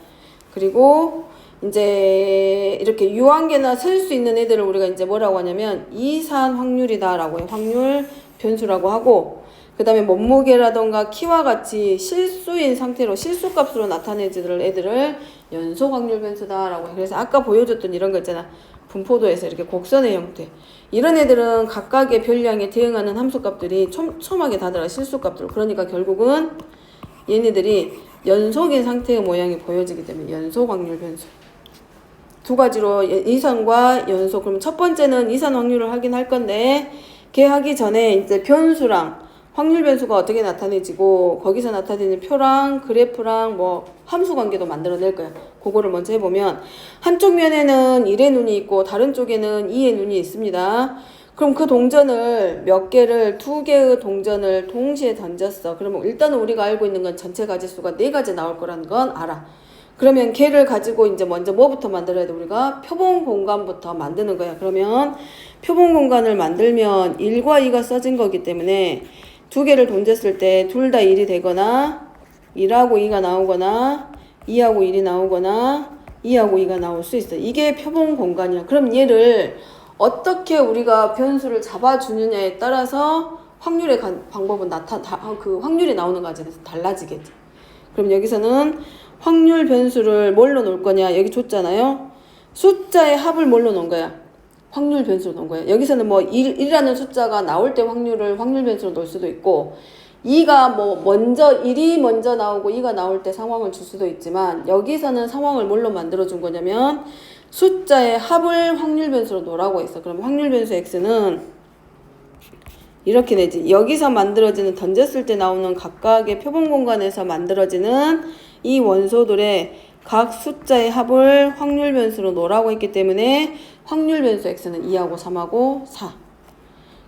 그리고 이제 이렇게 유한계나 셀 수 있는 애들을 우리가 이제 뭐라고 하냐면 이산 확률이다라고 해. 확률 변수라고 하고, 그 다음에 몸무게라던가 키와 같이 실수인 상태로 실수값으로 나타내지를 애들을 연속 확률 변수다라고 해. 그래서 아까 보여줬던 이런 거 있잖아. 분포도에서 이렇게 곡선의 형태. 이런 애들은 각각의 변량에 대응하는 함수값들이 촘촘하게 다들어 실수값들. 그러니까 결국은 얘네들이 연속인 상태의 모양이 보여지기 때문에 연속 확률 변수. 두 가지로 이산과 연속. 그럼 첫 번째는 이산 확률을 확인할 건데 걔 하기 전에 이제 변수랑 확률 변수가 어떻게 나타내지고 거기서 나타내는 표랑 그래프랑 뭐 함수 관계도 만들어낼 거야. 그거를 먼저 해보면 한쪽 면에는 1의 눈이 있고 다른 쪽에는 2의 눈이 있습니다. 그럼 그 동전을 몇 개를 2개의 동전을 동시에 던졌어. 그러면 일단은 우리가 알고 있는 건 전체 가지수가 4가지 나올 거라는 건 알아. 그러면 걔를 가지고 이제 먼저 뭐부터 만들어야 돼? 우리가 표본 공간부터 만드는 거야. 그러면 표본 공간을 만들면 1과 2가 써진 거기 때문에 2개를 던졌을 때 둘 다 1이 되거나 1하고 2가 나오거나 2하고 1이 나오거나 2하고 2가 나올 수 있어. 이게 표본 공간이야. 그럼 얘를 어떻게 우리가 변수를 잡아주느냐에 따라서 확률의 방법은 그 확률이 나오는 과정에서 달라지겠지. 그럼 여기서는 확률 변수를 뭘로 놓을 거냐? 여기 줬잖아요. 숫자의 합을 뭘로 놓은 거야? 확률 변수로 놓은 거예요. 여기서는 뭐 1이라는 숫자가 나올 때 확률 변수로 놓을 수도 있고 2가 먼저 1이 먼저 나오고 2가 나올 때 상황을 줄 수도 있지만 여기서는 상황을 뭘로 만들어 준 거냐면 숫자의 합을 확률 변수로 놓으라고 했어. 그럼 확률 변수 x는 이렇게 되지. 여기서 만들어지는 던졌을 때 나오는 각각의 표본 공간에서 만들어지는 이 원소들의 각 숫자의 합을 확률 변수로 놓으라고 했기 때문에 확률 변수 x는 2하고 3하고 4.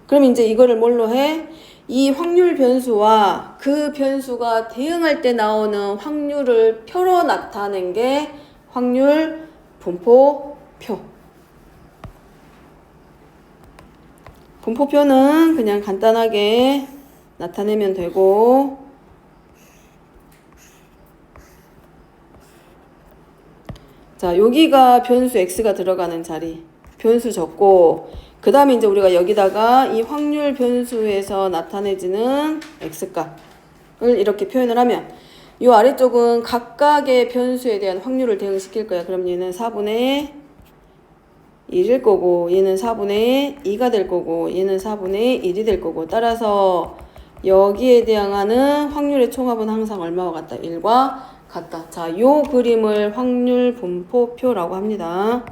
그럼 이제 이거를 뭘로 해? 이 확률 변수와 그 변수가 대응할 때 나오는 확률을 표로 나타낸 게 확률 분포표. 분포표는 그냥 간단하게 나타내면 되고 자, 여기가 변수 x가 들어가는 자리. 변수 적고 그 다음에 이제 우리가 여기다가 이 확률 변수에서 나타내지는 x값을 이렇게 표현을 하면 이 아래쪽은 각각의 변수에 대한 확률을 대응시킬 거야. 그럼 얘는 4분의 1일 거고 얘는 4분의 2가 될 거고 얘는 4분의 1이 될 거고 따라서 여기에 대항하는 확률의 총합은 항상 얼마와 같다? 1과 같다. 자, 요 그림을 확률 분포표라고 합니다.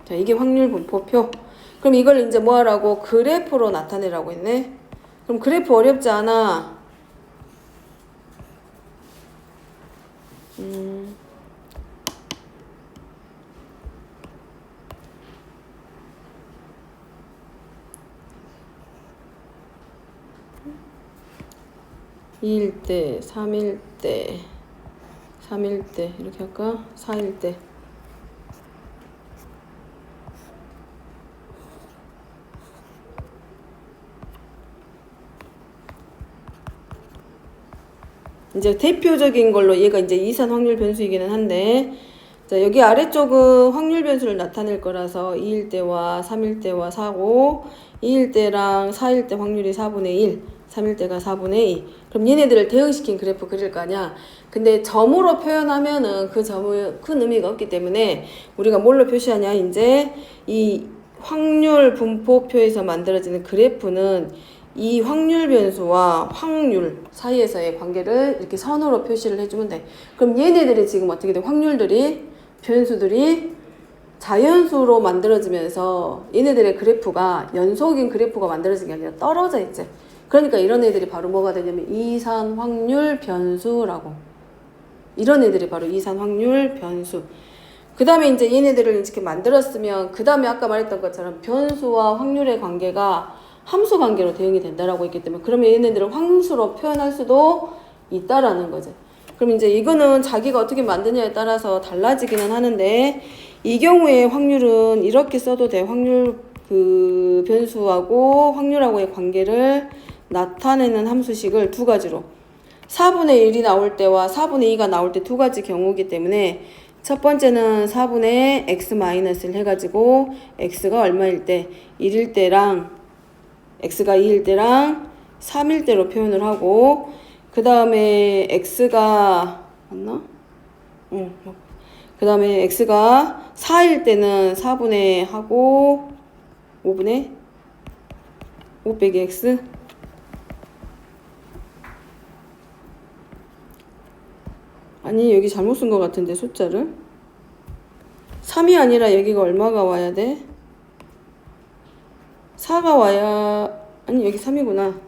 자, 이게 확률 분포표. 그럼 이걸 이제 뭐 하라고? 그래프로 나타내라고 했네. 그럼 그래프 어렵지 않아. (2일 때) (3일 때) (3일 때) 이렇게 할까? (4일 때) 이제 대표적인 걸로 얘가 이제 이산 확률 변수이기는 한데 자, 여기 아래쪽은 확률 변수를 나타낼 거라서 2일 때와 3일 때와 4고 2일 때랑 4일 때 확률이 4분의 1 3일 때가 4분의 2 그럼 얘네들을 대응시킨 그래프 그릴 거 아니야. 근데 점으로 표현하면은 그 점은 큰 의미가 없기 때문에 우리가 뭘로 표시하냐. 이제 이 확률 분포표에서 만들어지는 그래프는 이 확률 변수와 확률 사이에서의 관계를 이렇게 선으로 표시를 해주면 돼. 그럼 얘네들이 지금 어떻게 돼? 확률들이 변수들이 자연수로 만들어지면서 얘네들의 그래프가 연속인 그래프가 만들어진 게 아니라 떨어져 있지. 그러니까 이런 애들이 바로 뭐가 되냐면 이산 확률 변수라고. 이런 애들이 바로 이산 확률 변수. 그 다음에 이제 얘네들을 이렇게 만들었으면 그 다음에 아까 말했던 것처럼 변수와 확률의 관계가 함수 관계로 대응이 된다라고 했기 때문에 그러면 얘네들을 함수로 표현할 수도 있다라는 거지. 그럼 이제 이거는 자기가 어떻게 만드냐에 따라서 달라지기는 하는데 이 경우에 확률은 이렇게 써도 돼. 확률 그 변수하고 확률하고의 관계를 나타내는 함수식을 두 가지로 4분의 1이 나올 때와 4분의 2가 나올 때 두 가지 경우이기 때문에 첫 번째는 4분의 x-를 해가지고 x가 얼마일 때? 1일 때랑 x가 2일 때랑 3일 때로 표현을 하고 그 다음에 x가 맞나? 응. 그 다음에 x가 4일 때는 4분의 하고 5분의 5 빼기 x 아니 여기 잘못 쓴 것 같은데 숫자를 3이 아니라 여기가 얼마가 와야 돼? 4가 와야 아니 여기 3이구나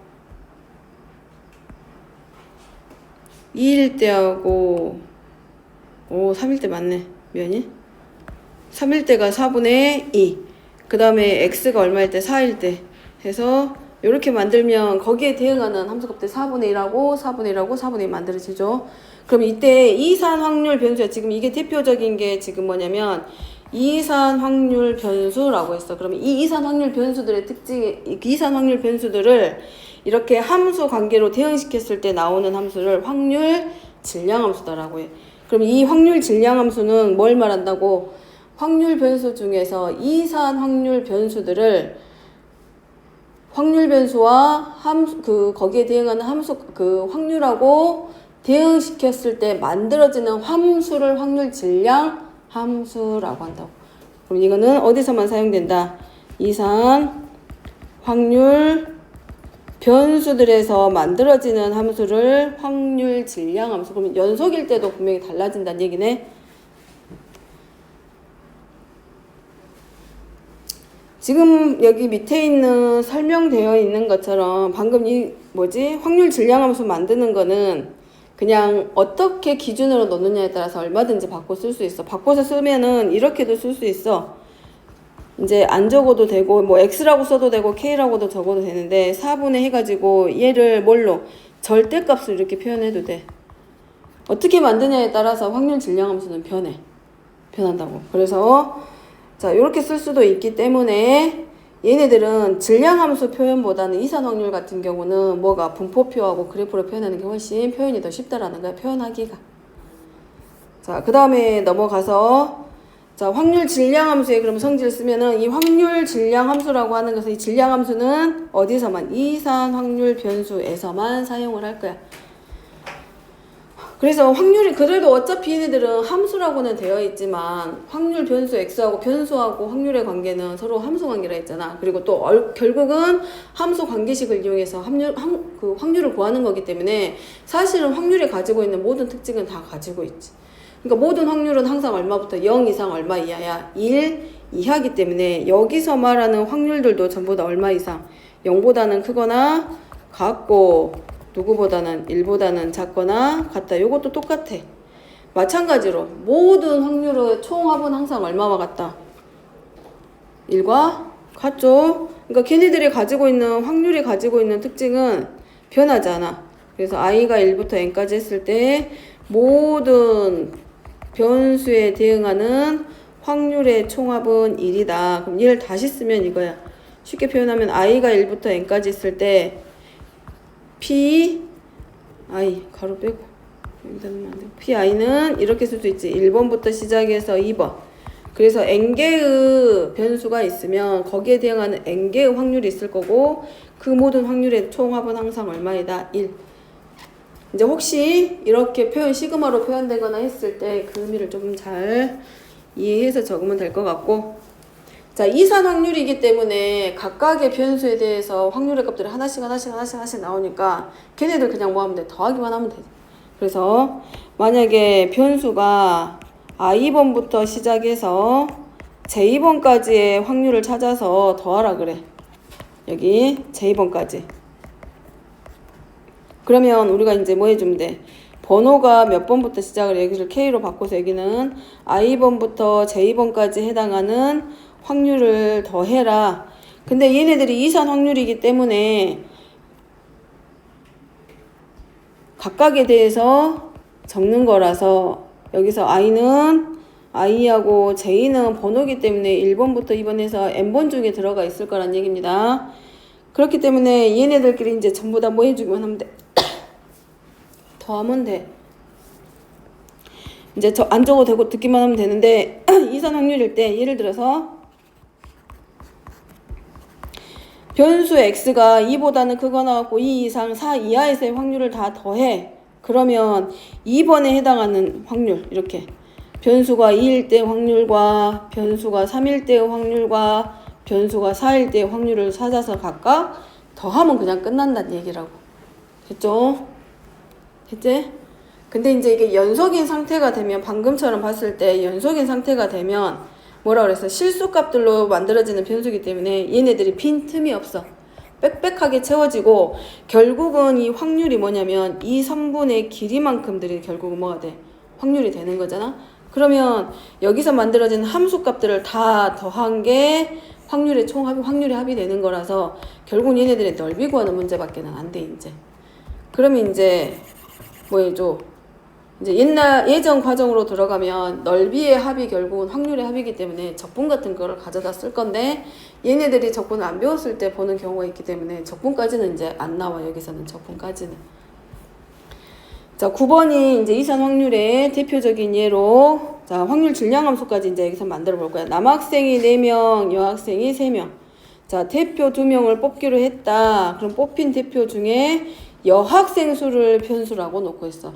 2일 때하고 3일 때 맞네 면이 3일 때가 4분의 2 그 다음에 x가 얼마일 때 4일 때 해서 이렇게 만들면 거기에 대응하는 함수값들 4분의 1하고 4분의 1하고 4분의 1 만들어지죠. 그럼 이때 이산 확률 변수야. 지금 이게 대표적인 게 지금 뭐냐면 이산 확률 변수라고 했어. 그러면 이 이산 확률 변수들의 특징이 이 이산 확률 변수들을 이렇게 함수 관계로 대응시켰을 때 나오는 함수를 확률 질량 함수다라고 해. 그럼 이 확률 질량 함수는 뭘 말한다고? 확률 변수 중에서 이산 확률 변수들을 확률 변수와 거기에 대응하는 함수, 확률하고 대응시켰을 때 만들어지는 함수를 확률 질량 함수라고 한다고. 그럼 이거는 어디서만 사용된다? 이산 확률 변수들에서 만들어지는 함수를 확률 질량 함수. 그러면 연속일 때도 분명히 달라진다는 얘기네. 지금 여기 밑에 있는 설명되어 있는 것처럼 방금 확률 질량 함수 만드는 거는 그냥 어떻게 기준으로 넣느냐에 따라서 얼마든지 바꿔 쓸 수 있어. 바꿔서 쓰면은 이렇게도 쓸 수 있어. 이제 안 적어도 되고 뭐 x라고 써도 되고 k라고도 적어도 되는데 4분의 해가지고 얘를 뭘로? 절대값으로 이렇게 표현해도 돼. 어떻게 만드냐에 따라서 확률 질량 함수는 변한다고. 그래서 자, 이렇게 쓸 수도 있기 때문에 얘네들은 질량함수 표현보다는 이산 확률 같은 경우는 뭐가 분포표하고 그래프로 표현하는 게 훨씬 표현이 더 쉽다라는 거야, 표현하기가. 자, 그 다음에 넘어가서 자, 확률 질량함수에 그럼 성질 쓰면은 이 확률 질량함수라고 하는 것은 이 질량함수는 어디서만? 이산 확률 변수에서만 사용을 할 거야. 그래서 확률이 그래도 어차피 얘네들은 함수라고는 되어 있지만 확률 변수 x하고 변수하고 확률의 관계는 서로 함수 관계라 했잖아. 그리고 또 결국은 함수 관계식을 이용해서 확률을 구하는 거기 때문에 사실은 확률이 가지고 있는 모든 특징은 다 가지고 있지. 그러니까 모든 확률은 항상 얼마부터 0 이상 얼마 이하야? 1 이하기 때문에 여기서 말하는 확률들도 전부 다 얼마 이상? 0보다는 크거나 같고 누구보다는 1보다는 작거나 같다. 요것도 똑같아. 마찬가지로 모든 확률의 총합은 항상 얼마와 같다? 1과 같죠? 그러니까 걔네들이 가지고 있는 확률이 가지고 있는 특징은 변하지 않아. 그래서 i가 1부터 n까지 했을 때 모든 변수에 대응하는 확률의 총합은 1이다. 그럼 얘를 다시 쓰면 이거야. 쉽게 표현하면 i가 1부터 n까지 했을 때 P, I, 가로 빼고, P, I는 이렇게 쓸 수 있지. 1번부터 시작해서 2번. 그래서 n개의 변수가 있으면 거기에 대응하는 n개의 확률이 있을 거고 그 모든 확률의 총합은 항상 얼마이다? 1. 이제 혹시 이렇게 시그마로 표현되거나 했을 때 그 의미를 좀 잘 이해해서 적으면 될 것 같고 자, 이산 확률이기 때문에 각각의 변수에 대해서 확률의 값들이 하나씩 나오니까 걔네들 그냥 뭐 하면 돼? 더하기만 하면 돼. 그래서 만약에 변수가 i 번부터 시작해서 j 번까지의 확률을 찾아서 더하라 그래. 여기 j 번까지. 그러면 우리가 이제 뭐 해주면 돼? 번호가 몇 번부터 시작을 여기를 k로 바꿔서 여기는 i번부터 j번까지 해당하는 확률을 더해라. 근데 얘네들이 이산 확률이기 때문에 각각에 대해서 적는 거라서 여기서 i하고 j는 번호기 때문에 1번부터 2번에서 n번 중에 들어가 있을 거란 얘기입니다. 그렇기 때문에 얘네들끼리 이제 전부 다 뭐 해주기만 하면 돼. 더하면 돼. 이제 저 안 적어도 되고 듣기만 하면 되는데 이산 확률일 때 예를 들어서 변수 x가 2보다는 크거나 같고 2 이상 4 이하에서의 확률을 다 더해. 그러면 2번에 해당하는 확률 이렇게 변수가 2일 때 확률과 변수가 3일 때의 확률과 변수가 4일 때의 확률을 찾아서 각각 더하면 그냥 끝난다는 얘기라고. 됐죠? 됐지? 근데 이제 이게 연속인 상태가 되면 방금처럼 봤을 때 연속인 상태가 되면 뭐라 그랬어? 실수값들로 만들어지는 변수기 때문에 얘네들이 빈 틈이 없어. 빽빽하게 채워지고 결국은 이 확률이 뭐냐면 이 성분의 길이만큼들이 결국은 뭐가 돼? 확률이 되는 거잖아. 그러면 여기서 만들어진 함수값들을 다 더한 게 확률의 총합이 확률의 합이 되는 거라서 결국 얘네들의 넓이 구하는 문제밖에는 안 돼 이제. 그러면 이제 뭐해줘? 이제 예전 과정으로 들어가면 넓이의 합이 결국은 확률의 합이기 때문에 적분 같은 거를 가져다 쓸 건데 얘네들이 적분을 안 배웠을 때 보는 경우가 있기 때문에 적분까지는 이제 안 나와. 여기서는 적분까지는. 자, 9번이 이제 이산 확률의 대표적인 예로 자, 확률 질량함수까지 이제 여기서 만들어 볼 거야. 남학생이 4명, 여학생이 3명. 자, 대표 2명을 뽑기로 했다. 그럼 뽑힌 대표 중에 여학생 수를 변수라고 놓고 있어.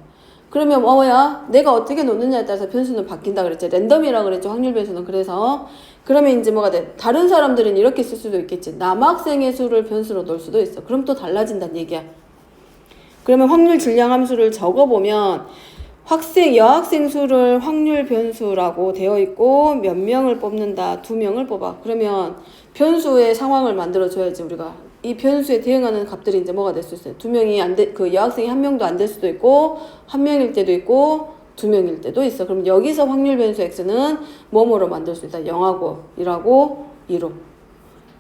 그러면 뭐야? 내가 어떻게 놓느냐에 따라서 변수는 바뀐다 그랬지. 랜덤이라 그랬죠. 확률 변수는. 그래서 그러면 이제 뭐가 돼? 다른 사람들은 이렇게 쓸 수도 있겠지. 남학생의 수를 변수로 놓을 수도 있어. 그럼 또 달라진다는 얘기야. 그러면 확률 질량 함수를 적어보면 여학생 수를 확률 변수라고 되어 있고 몇 명을 뽑는다. 2명을 뽑아. 그러면 변수의 상황을 만들어줘야지 우리가. 이 변수에 대응하는 값들이 이제 뭐가 될 수 있어요. 2명이 안 돼, 그 여학생이 1명도 안 될 수도 있고 1명일 때도 있고 2명일 때도 있어. 그럼 여기서 확률 변수 x는 뭐뭐로 만들 수 있다. 0하고 1하고 2로.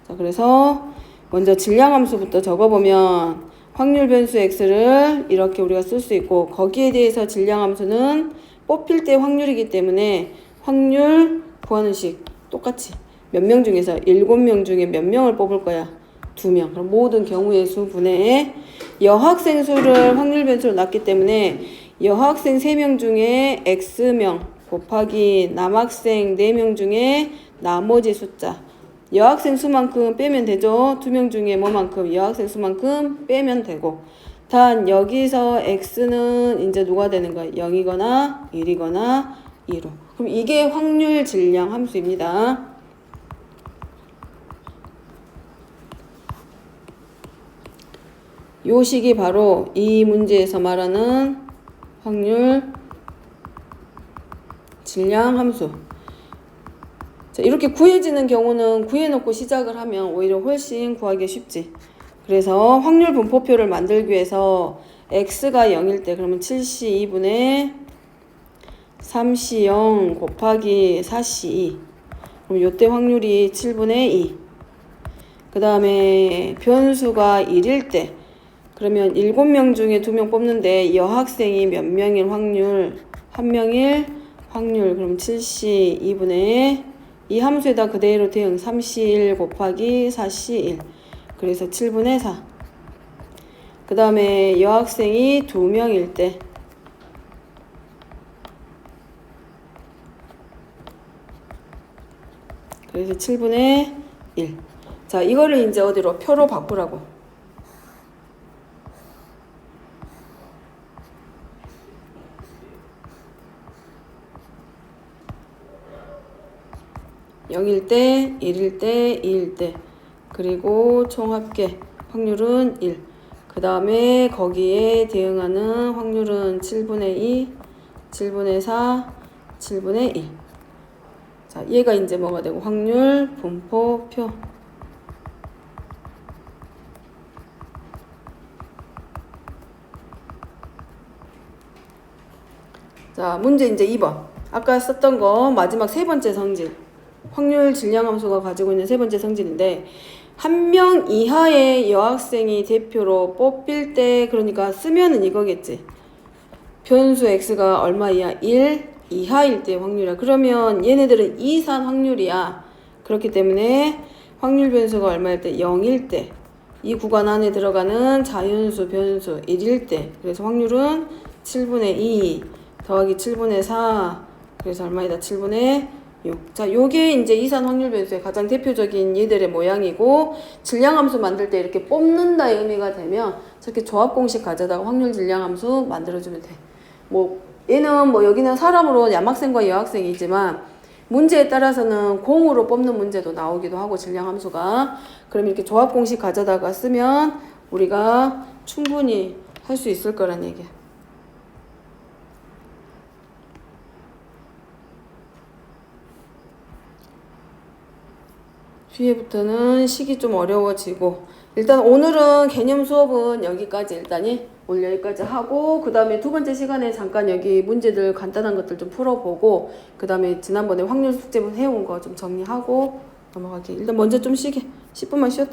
자, 그래서 먼저 질량 함수부터 적어보면 확률 변수 x를 이렇게 우리가 쓸 수 있고 거기에 대해서 질량 함수는 뽑힐 때 확률이기 때문에 확률 구하는 식 똑같이 몇 명 중에서 7명 중에 몇 명을 뽑을 거야. 2명. 그럼 모든 경우의 수 분의 여학생 수를 확률 변수로 놨기 때문에 여학생 3명 중에 x명 곱하기 남학생 4명 중에 나머지 숫자. 여학생 수만큼 빼면 되죠. 2명 중에 뭐만큼? 여학생 수만큼 빼면 되고. 단 여기서 x는 이제 누가 되는 거야? 0이거나 1이거나 2로. 그럼 이게 확률 질량 함수입니다. 요 식이 바로 이 문제에서 말하는 확률 질량 함수. 자, 이렇게 구해지는 경우는 구해놓고 시작을 하면 오히려 훨씬 구하기 쉽지. 그래서 확률 분포표를 만들기 위해서 x가 0일 때 그러면 7c 2분의 3c 0 곱하기 4c 2. 그럼 요때 확률이 7분의 2. 그 다음에 변수가 1일 때 그러면 7명 중에 2명 뽑는데 여학생이 몇 명일 확률? 1명일 확률. 그럼 7c 2분의 이 함수에다 그대로 대응 3c1 곱하기 4c1. 그래서 7분의 4. 그 다음에 여학생이 2명일 때 그래서 7분의 1. 자, 이거를 이제 어디로? 표로 바꾸라고. (0일 때) (1일 때) (2일 때) 그리고 총합계 확률은 1. 그 다음에 거기에 대응하는 확률은 7분의 2, 7분의 4, 7분의 1. 자, 얘가 이제 뭐가 되고 확률 분포표. 자, 문제 이제 2번. 아까 썼던 거 마지막 세 번째 성질. 확률 질량 함수가 가지고 있는 세 번째 성질인데 1명 이하의 여학생이 대표로 뽑힐 때 그러니까 쓰면은 이거겠지. 변수 x가 얼마 이하? 1 이하일 때 확률이야. 그러면 얘네들은 이산 확률이야. 그렇기 때문에 확률 변수가 얼마일 때? 0일 때. 이 구간 안에 들어가는 자연수 변수 1일 때. 그래서 확률은 7분의 2 더하기 7분의 4. 그래서 얼마이다? 7분의 6. 자, 요게 이제 이산 확률 변수의 가장 대표적인 얘들의 모양이고, 질량함수 만들 때 이렇게 뽑는다의 의미가 되면 저렇게 조합 공식 가져다가 확률 질량함수 만들어주면 돼. 뭐 얘는 뭐 여기는 사람으로 남학생과 여학생이지만 문제에 따라서는 공으로 뽑는 문제도 나오기도 하고 질량함수가. 그럼 이렇게 조합 공식 가져다가 쓰면 우리가 충분히 할 수 있을 거란 얘기야. 뒤에부터는 식이 좀 어려워지고, 일단 오늘은 개념 수업은 여기까지 일단이 오늘 여기까지 하고, 그 다음에 두 번째 시간에 잠깐 여기 문제들 간단한 것들 좀 풀어보고, 그 다음에 지난번에 확률 숙제문 해온 거 좀 정리하고 넘어가게. 일단 먼저 좀 쉬게. 10분만 쉬었다.